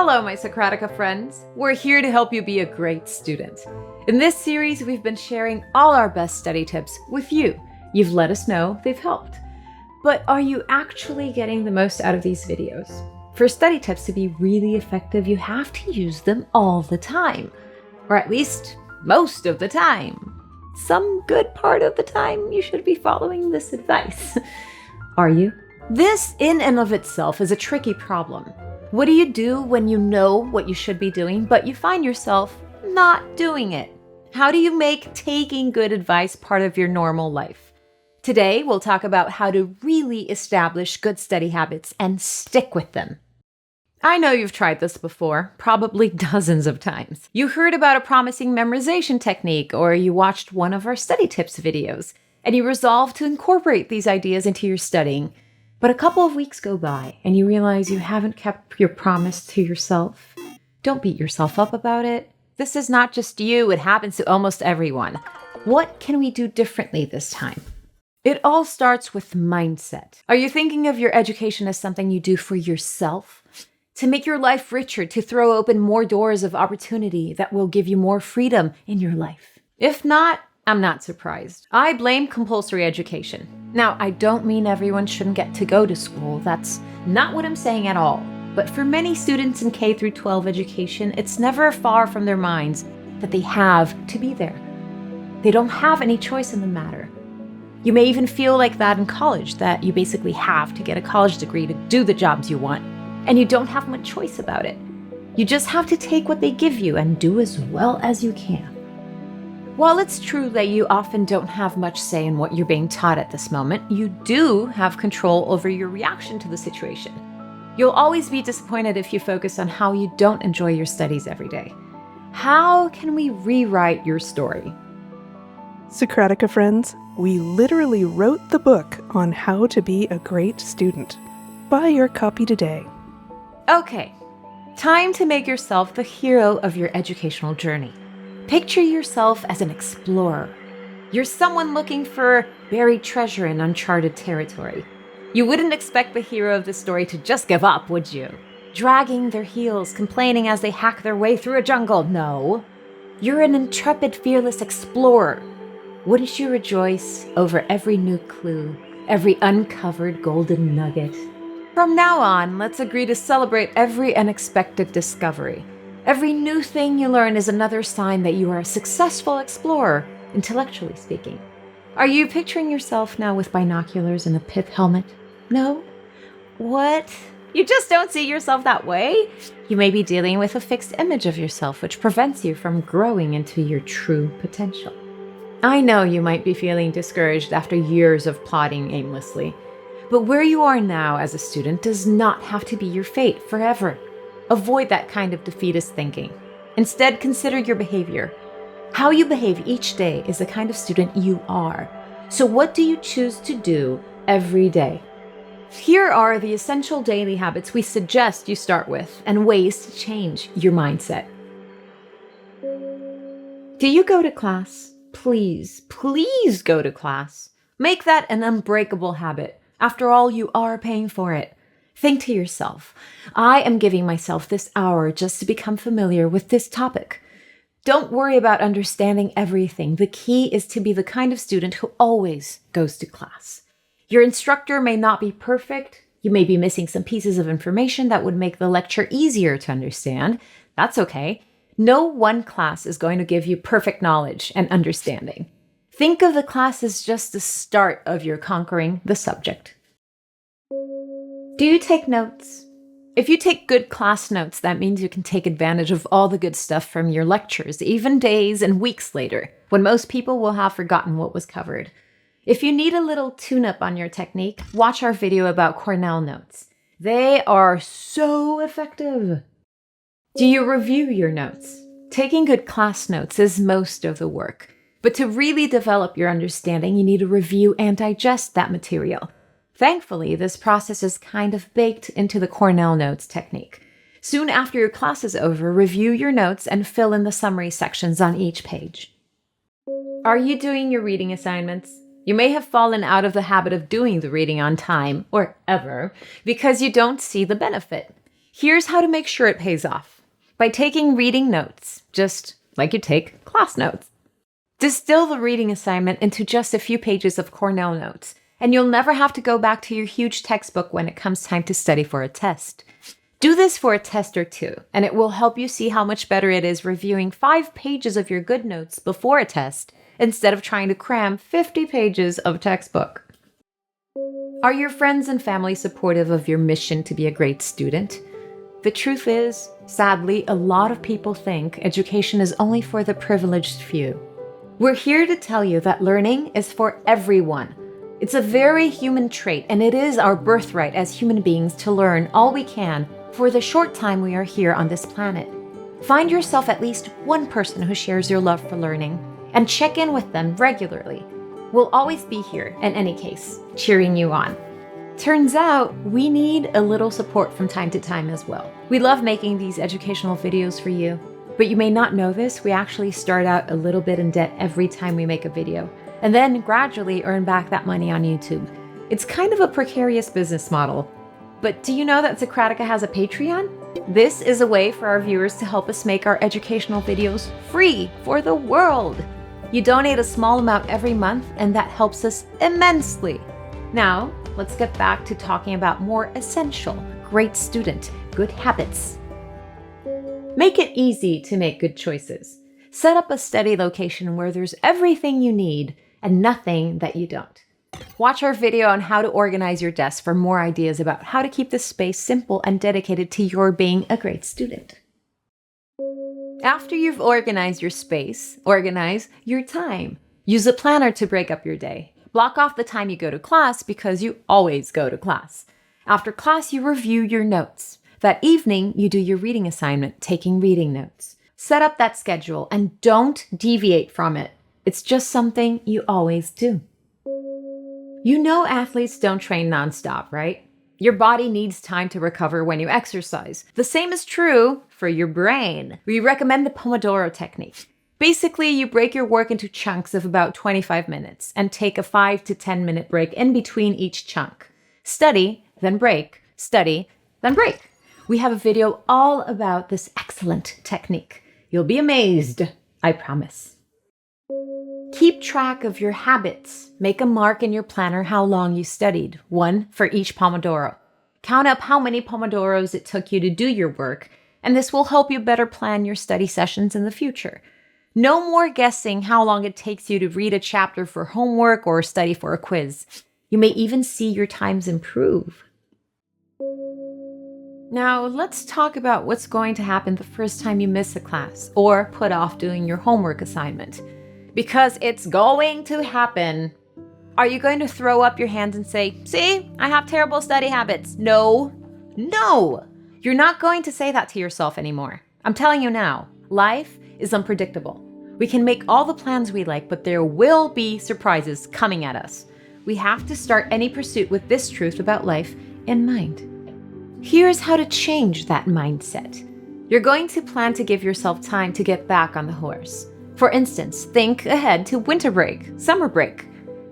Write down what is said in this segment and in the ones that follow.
Hello, my Socratica friends. We're here to help you be a great student. In this series, we've been sharing all our best study tips with you. You've let us know they've helped. But are you actually getting the most out of these videos? For study tips to be really effective, you have to use them all the time. Or at least most of the time. Some good part of the time, you should be following this advice. Are you? This in and of itself is a tricky problem. What do you do when you know what you should be doing, but you find yourself not doing it? How do you make taking good advice part of your normal life? Today, we'll talk about how to really establish good study habits and stick with them. I know you've tried this before, probably dozens of times. You heard about a promising memorization technique, or you watched one of our study tips videos, and you resolved to incorporate these ideas into your studying. But a couple of weeks go by, and you realize you haven't kept your promise to yourself. Don't beat yourself up about it. This is not just you, it happens to almost everyone. What can we do differently this time? It all starts with mindset. Are you thinking of your education as something you do for yourself? To make your life richer, to throw open more doors of opportunity that will give you more freedom in your life? If not, I'm not surprised. I blame compulsory education. Now, I don't mean everyone shouldn't get to go to school. That's not what I'm saying at all. But for many students in K through 12 education, it's never far from their minds that they have to be there. They don't have any choice in the matter. You may even feel like that in college, that you basically have to get a college degree to do the jobs you want, and you don't have much choice about it. You just have to take what they give you and do as well as you can. While it's true that you often don't have much say in what you're being taught at this moment, you do have control over your reaction to the situation. You'll always be disappointed if you focus on how you don't enjoy your studies every day. How can we rewrite your story? Socratica Friends, we literally wrote the book on how to be a great student. Buy your copy today. Okay, time to make yourself the hero of your educational journey. Picture yourself as an explorer. You're someone looking for buried treasure in uncharted territory. You wouldn't expect the hero of the story to just give up, would you? Dragging their heels, complaining as they hack their way through a jungle. No. You're an intrepid, fearless explorer. Wouldn't you rejoice over every new clue, every uncovered golden nugget? From now on, let's agree to celebrate every unexpected discovery. Every new thing you learn is another sign that you are a successful explorer, intellectually speaking. Are you picturing yourself now with binoculars and a pith helmet? No? What? You just don't see yourself that way? You may be dealing with a fixed image of yourself, which prevents you from growing into your true potential. I know you might be feeling discouraged after years of plodding aimlessly, but where you are now as a student does not have to be your fate forever. Avoid that kind of defeatist thinking. Instead, consider your behavior. How you behave each day is the kind of student you are. So what do you choose to do every day? Here are the essential daily habits we suggest you start with and ways to change your mindset. Do you go to class? Please, please go to class. Make that an unbreakable habit. After all, you are paying for it. Think to yourself, I am giving myself this hour just to become familiar with this topic. Don't worry about understanding everything. The key is to be the kind of student who always goes to class. Your instructor may not be perfect. You may be missing some pieces of information that would make the lecture easier to understand. That's okay. No one class is going to give you perfect knowledge and understanding. Think of the class as just the start of your conquering the subject. Do you take notes? If you take good class notes, that means you can take advantage of all the good stuff from your lectures, even days and weeks later, when most people will have forgotten what was covered. If you need a little tune-up on your technique, watch our video about Cornell notes. They are so effective. Do you review your notes? Taking good class notes is most of the work, but to really develop your understanding, you need to review and digest that material. Thankfully, this process is kind of baked into the Cornell notes technique. Soon after your class is over, review your notes and fill in the summary sections on each page. Are you doing your reading assignments? You may have fallen out of the habit of doing the reading on time, or ever, because you don't see the benefit. Here's how to make sure it pays off. By taking reading notes, just like you take class notes. Distill the reading assignment into just a few pages of Cornell notes, and you'll never have to go back to your huge textbook when it comes time to study for a test. Do this for a test or two, and it will help you see how much better it is reviewing 5 pages of your good notes before a test instead of trying to cram 50 pages of textbook. Are your friends and family supportive of your mission to be a great student? The truth is, sadly, a lot of people think education is only for the privileged few. We're here to tell you that learning is for everyone. It's a very human trait, and it is our birthright as human beings to learn all we can for the short time we are here on this planet. Find yourself at least one person who shares your love for learning, and check in with them regularly. We'll always be here, in any case, cheering you on. Turns out, we need a little support from time to time as well. We love making these educational videos for you, but you may not know this, we actually start out a little bit in debt every time we make a video, and then gradually earn back that money on YouTube. It's kind of a precarious business model. But do you know that Socratica has a Patreon? This is a way for our viewers to help us make our educational videos free for the world. You donate a small amount every month, and that helps us immensely. Now, let's get back to talking about more essential, great student, good habits. Make it easy to make good choices. Set up a study location where there's everything you need and nothing that you don't. Watch our video on how to organize your desk for more ideas about how to keep this space simple and dedicated to your being a great student. After you've organized your space, organize your time. Use a planner to break up your day. Block off the time you go to class because you always go to class. After class, you review your notes. That evening, you do your reading assignment, taking reading notes. Set up that schedule and don't deviate from it. It's just something you always do. You know athletes don't train nonstop, right? Your body needs time to recover when you exercise. The same is true for your brain. We recommend the Pomodoro technique. Basically, you break your work into chunks of about 25 minutes and take a 5 to 10 minute break in between each chunk. Study, then break. Study, then break. We have a video all about this excellent technique. You'll be amazed, I promise. Keep track of your habits. Make a mark in your planner how long you studied, 1 for each Pomodoro. Count up how many Pomodoros it took you to do your work, and this will help you better plan your study sessions in the future. No more guessing how long it takes you to read a chapter for homework or study for a quiz. You may even see your times improve. Now, let's talk about what's going to happen the first time you miss a class or put off doing your homework assignment. Because it's going to happen. Are you going to throw up your hands and say, "See, I have terrible study habits"? No. You're not going to say that to yourself anymore. I'm telling you now, life is unpredictable. We can make all the plans we like, but there will be surprises coming at us. We have to start any pursuit with this truth about life in mind. Here's how to change that mindset. You're going to plan to give yourself time to get back on the horse. For instance, think ahead to winter break, summer break.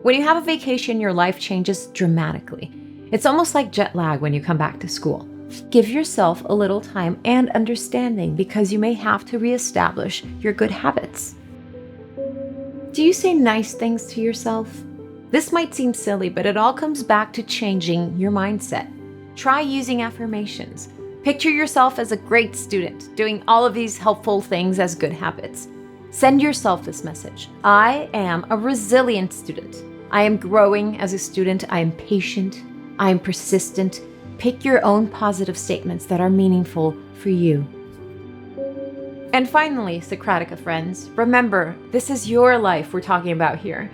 When you have a vacation, your life changes dramatically. It's almost like jet lag when you come back to school. Give yourself a little time and understanding because you may have to reestablish your good habits. Do you say nice things to yourself? This might seem silly, but it all comes back to changing your mindset. Try using affirmations. Picture yourself as a great student, doing all of these helpful things as good habits. Send yourself this message. I am a resilient student. I am growing as a student. I am patient. I am persistent. Pick your own positive statements that are meaningful for you. And finally, Socratica friends, remember, this is your life we're talking about here.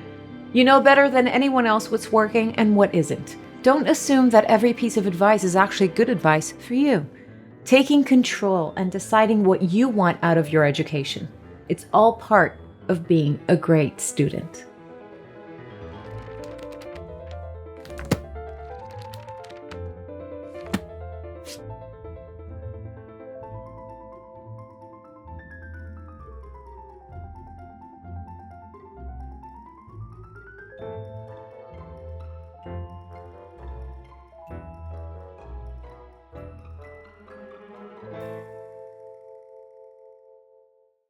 You know better than anyone else what's working and what isn't. Don't assume that every piece of advice is actually good advice for you. Taking control and deciding what you want out of your education. It's all part of being a great student.